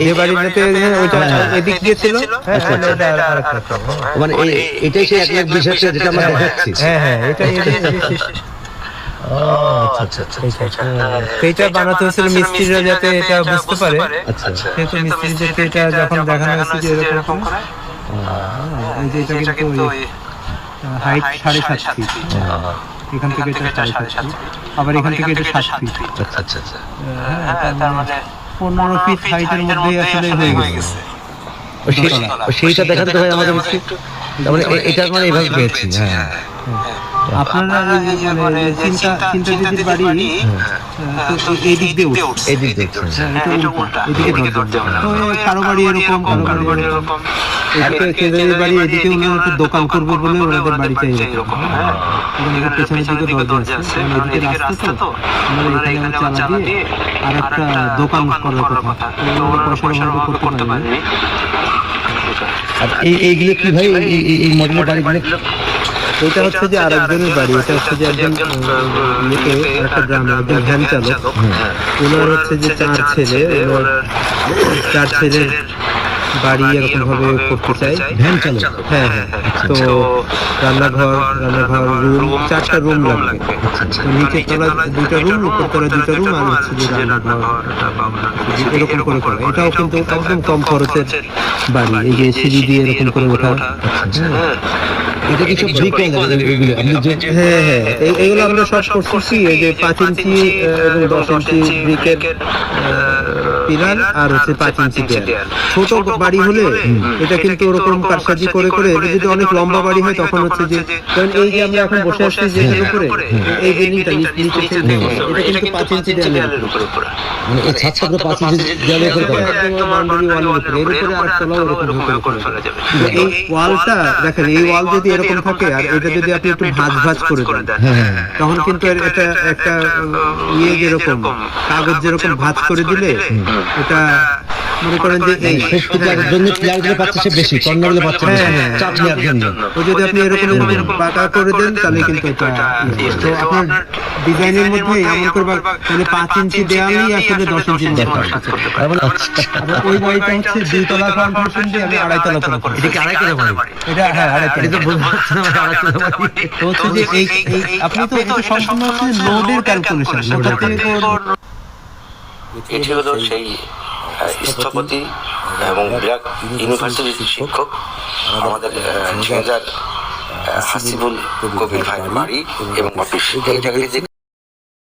এই বাড়িটাতে ওইটা এদিক দিয়ে ছিল, মানে এটাই সেই 1,20,000 যেটা আমরা দেখাচ্ছি। হ্যাঁ এটা সেইটা বানাতে হয়েছিল মিস্ত্রিরা যাতে এটা বুঝতে পারে। সেহেতু মিস্ত্রিদেরকে এটা যখন দেখানো হয়েছে যে এরকম করে এটা কিন্তু হাইট 7.5 ফিট, এখান থেকে এটা 7.5 ফিট, আবার এখান থেকে এটা 7 ফিট। তার মানে 15 ফিট হাইটের মধ্যে আসলে হয়ে গেছে। সেইটা দেখাতে হয় আমাদের একটু, মানে এটা মানে এইভাবে পেয়েছি। হ্যাঁ আপনারা মানে চিন্তা বাড়ি তো এই দিক দিয়ে উঠছে, এই দিক দেখছেন, এটা উল্টা, এদিকে দরজা। তো কারো বাড়ি এরকম, কারো বাড়ি এরকম, এদিকে বাড়ি এদিকে ওনারা একটা দোকান করবে বলে ওনাদের বাড়িটা এরকম। এখানে পেছনের দিকে দরজা আছে, এদিকে রাস্তা তো আমরা এখানে চালা দিয়ে আর একটা দোকান করার কথা, তো ওরা পয়সার অভাবে করতে পারেনি। আর এইগুলো কি ভাই, এই মডেলের বাড়িগুলো? এটা হচ্ছে যে আরেকজনের বাড়ি, এটা হচ্ছে যে একজন একটা গ্রামে একজন ভ্যান চালক, ওনার হচ্ছে যে 4 ছেলে, 4 ছেলের বাড়ি এরকম ভাবে করতে চাই। ভ্যান চালক? হ্যাঁ। তো রান্নাঘর রুম, 4টা রুম লাগবে। তো নিচে তলা 2টা রুম, উপর তলা 2টা রুম, আর হচ্ছে যে রান্নাঘর এরকম করে করা। এটাও কিন্তু একদম কম খরচের বাড়ি, এই যে সিঁড়ি দিয়ে এরকম করে ওঠা। এটা কিছু ব্রিক এগুলো হ্যাঁ এইগুলো আমরা সব করছি, এই যে 5 ইঞ্চি এবং 10 ইঞ্চি ব্রিকের পিলার, আর হচ্ছে 5 ইঞ্চি দেয়াল। ছোট বাড়ি হলে এটা কিন্তু ওরকম কারসাজি করে এটা যদি অনেক লম্বা বাড়ি হয় তখন হচ্ছে যে, কারণ এই যে আমরা এখন বসে আছি যেটার উপরে, এই বিল্ডিংটা নিচে এটা কিন্তু 5 ইঞ্চি দেয়ালের উপরে, মানে এই ছাদটা 5 ইঞ্চি দেয়ালের উপরে করা, একদম বাউন্ডারি ওয়ালের উপরে, এর উপরে আর তলাও এরকম করে ফেলা যাবে। এই ওয়ালটা দেখেন, এই ওয়াল যদি এরকম থাকে আর এটা যদি আপনি একটু ভাঁজ করে দেন, তখন কিন্তু এটা একটা যেরকম কাগজ যেরকম ভাঁজ করে দিলে এটা মনে করেন যে এই জন্য প্লেয়ারগুলো পাচ্ছে সে বেশি, কর্নারগুলো পাচ্ছে চাপ নেওয়ার জন্য। ও যদি আপনি এরকম পাকা করে দেন তাহলে কিন্তু এটা, তো আপনার ডিজাইনের মধ্যে এমন করবা তাহলে 5 ইঞ্চি দেয়ালই আসলে 10 ইঞ্চি দরকার। ওই বাড়িটা হচ্ছে 2 তলা ফাউন্ডেশন দিয়ে আমি 2.5 তলা করে। এটা কি 2.5 তলা বাড়ি? এটা হ্যাঁ 2.5 তলা। এটা বলতে পারছেন না 2.5 তলা বাড়ি। তো হচ্ছে যে এই আপনি তো এটা সম্পূর্ণ হচ্ছে লোডের ক্যালকুলেশন। এটি হলো সেই স্থপতি এবং ব্র্যাক ইউনিভার্সিটির শিক্ষক আমাদের ঝিনাইদহ হাসিবুল কবির ভাইয়ের বাড়ি এবং অফিস। এই জায়গাটি যে